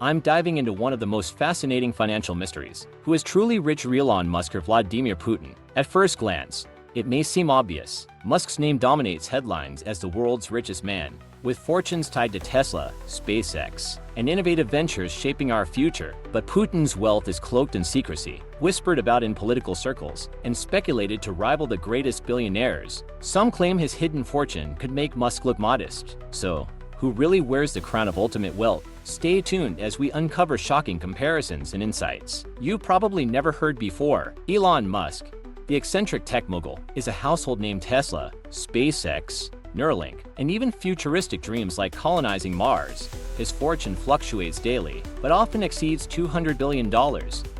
I'm diving into one of the most fascinating financial mysteries. Who is truly rich, Elon Musk or Vladimir Putin? At first glance, it may seem obvious. Musk's name dominates headlines as the world's richest man, with fortunes tied to Tesla, SpaceX, and innovative ventures shaping our future. But Putin's wealth is cloaked in secrecy, whispered about in political circles, and speculated to rival the greatest billionaires. Some claim his hidden fortune could make Musk look modest. So, who really wears the crown of ultimate wealth? Stay tuned as we uncover shocking comparisons and insights you've probably never heard before. Elon Musk, the eccentric tech mogul, is a household name. Tesla, SpaceX, Neuralink, and even futuristic dreams like colonizing Mars. His fortune fluctuates daily, but often exceeds $200 billion,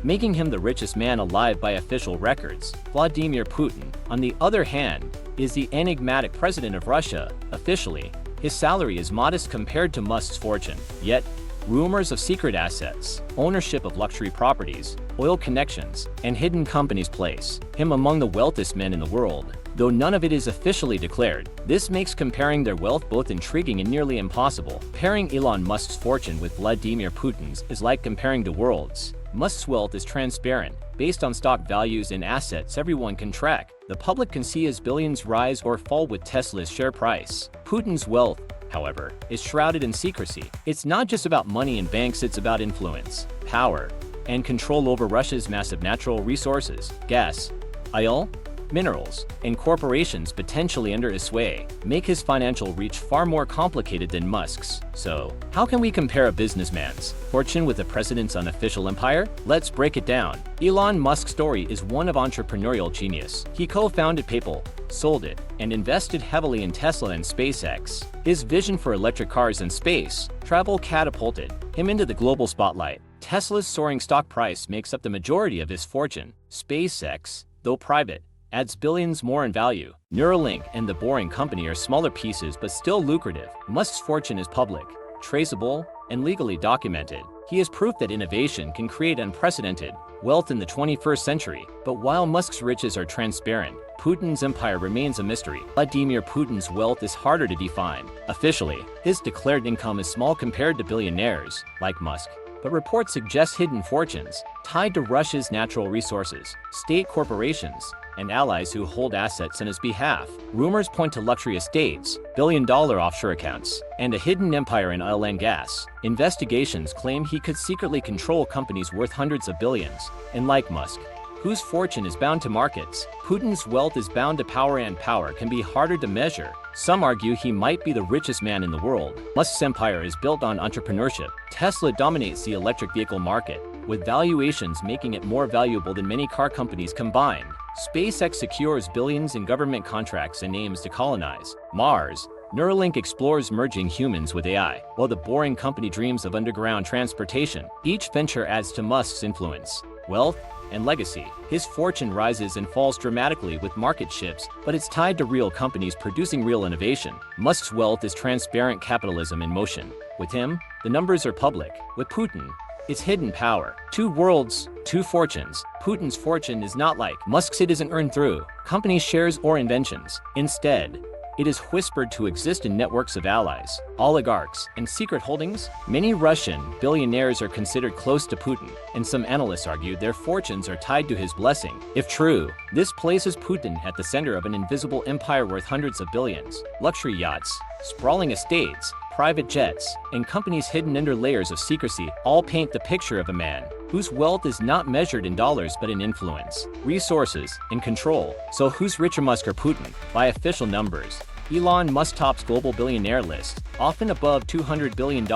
making him the richest man alive by official records. Vladimir Putin, on the other hand, is the enigmatic president of Russia. Officially, his salary is modest compared to Musk's fortune. Yet, rumors of secret assets, ownership of luxury properties, oil connections, and hidden companies place him among the wealthiest men in the world. Though none of it is officially declared, this makes comparing their wealth both intriguing and nearly impossible. Pairing Elon Musk's fortune with Vladimir Putin's is like comparing the worlds. Musk's wealth is transparent, based on stock values and assets everyone can track. The public can see his billions rise or fall with Tesla's share price. Putin's wealth, however, is shrouded in secrecy. It's not just about money and banks, it's about influence, power, and control over Russia's massive natural resources, gas, oil, minerals, and corporations potentially under his sway make his financial reach far more complicated than Musk's. So, how can we compare a businessman's fortune with the president's unofficial empire? Let's break it down. Elon Musk's story is one of entrepreneurial genius. He co-founded PayPal, sold it, and invested heavily in Tesla and SpaceX. His vision for electric cars and space travel catapulted him into the global spotlight. Tesla's soaring stock price makes up the majority of his fortune. SpaceX, though private, adds billions more in value. Neuralink and The Boring Company are smaller pieces but still lucrative. Musk's fortune is public, traceable, and legally documented. He is proof that innovation can create unprecedented wealth in the 21st century. But while Musk's riches are transparent, Putin's empire remains a mystery. Vladimir Putin's wealth is harder to define. Officially, his declared income is small compared to billionaires like Musk, but reports suggest hidden fortunes tied to Russia's natural resources, state corporations, and allies who hold assets on his behalf. Rumors point to luxury estates, billion-dollar offshore accounts, and a hidden empire in oil and gas. Investigations claim he could secretly control companies worth hundreds of billions. And like Musk, whose fortune is bound to markets, Putin's wealth is bound to power, and power can be harder to measure. Some argue he might be the richest man in the world. Musk's empire is built on entrepreneurship. Tesla dominates the electric vehicle market, with valuations making it more valuable than many car companies combined. SpaceX secures billions in government contracts and aims to colonize Mars. Neuralink explores merging humans with AI, while The Boring Company dreams of underground transportation. Each venture adds to Musk's influence, wealth, and legacy. His fortune rises and falls dramatically with market shifts, but it's tied to real companies producing real innovation. Musk's wealth is transparent capitalism in motion. With him, the numbers are public. With Putin, it's hidden power. Two worlds, two fortunes. Putin's fortune is not like Musk's. It isn't earned through company shares or inventions. Instead, it is whispered to exist in networks of allies, oligarchs, and secret holdings. Many Russian billionaires are considered close to Putin, and some analysts argue their fortunes are tied to his blessing. If true, this places Putin at the center of an invisible empire worth hundreds of billions. Luxury yachts, sprawling estates, private jets, and companies hidden under layers of secrecy all paint the picture of a man whose wealth is not measured in dollars but in influence, resources, and control. So who's richer, Musk or Putin? By official numbers, Elon Musk tops global billionaire list, often above $200 billion,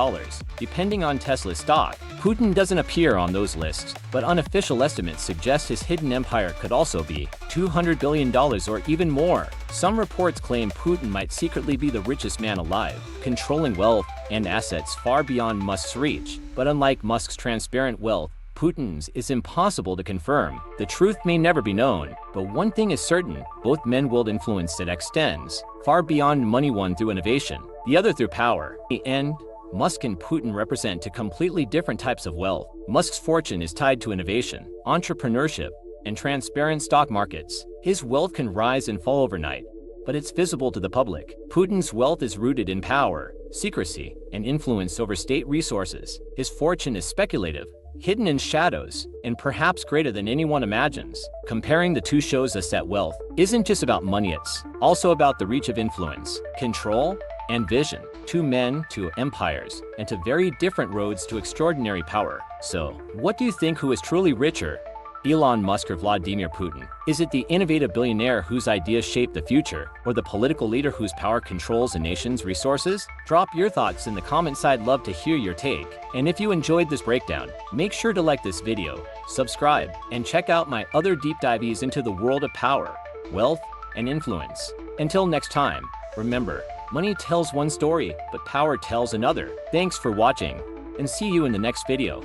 depending on Tesla's stock. Putin doesn't appear on those lists, but unofficial estimates suggest his hidden empire could also be $200 billion or even more. Some reports claim Putin might secretly be the richest man alive, controlling wealth and assets far beyond Musk's reach. But unlike Musk's transparent wealth, Putin's is impossible to confirm. The truth may never be known, but one thing is certain: both men wield influence that extends far beyond money, one through innovation, the other through power. In the end, Musk and Putin represent two completely different types of wealth. Musk's fortune is tied to innovation, entrepreneurship, and transparent stock markets. His wealth can rise and fall overnight, but it's visible to the public. Putin's wealth is rooted in power, secrecy, and influence over state resources. His fortune is speculative, hidden in shadows, and perhaps greater than anyone imagines. Comparing the two shows us that wealth isn't just about money, it's also about the reach of influence, control, and vision. Two men, two empires, and two very different roads to extraordinary power. So, what do you think, who is truly richer? Elon Musk or Vladimir Putin? Is it the innovative billionaire whose ideas shape the future, or the political leader whose power controls a nation's resources? Drop your thoughts in the comments. I'd love to hear your take. And if you enjoyed this breakdown, make sure to like this video, subscribe, and check out my other deep dives into the world of power, wealth, and influence. Until next time, remember, money tells one story, but power tells another. Thanks for watching, and see you in the next video.